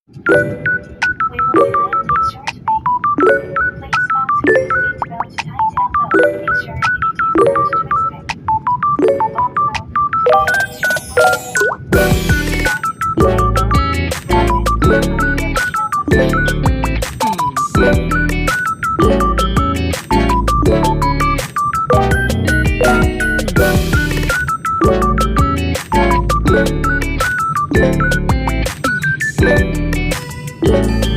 We will be landing shortly. Please fasten your seatbelt tight and low. Be sure it is not twisted. Also, please ensure position.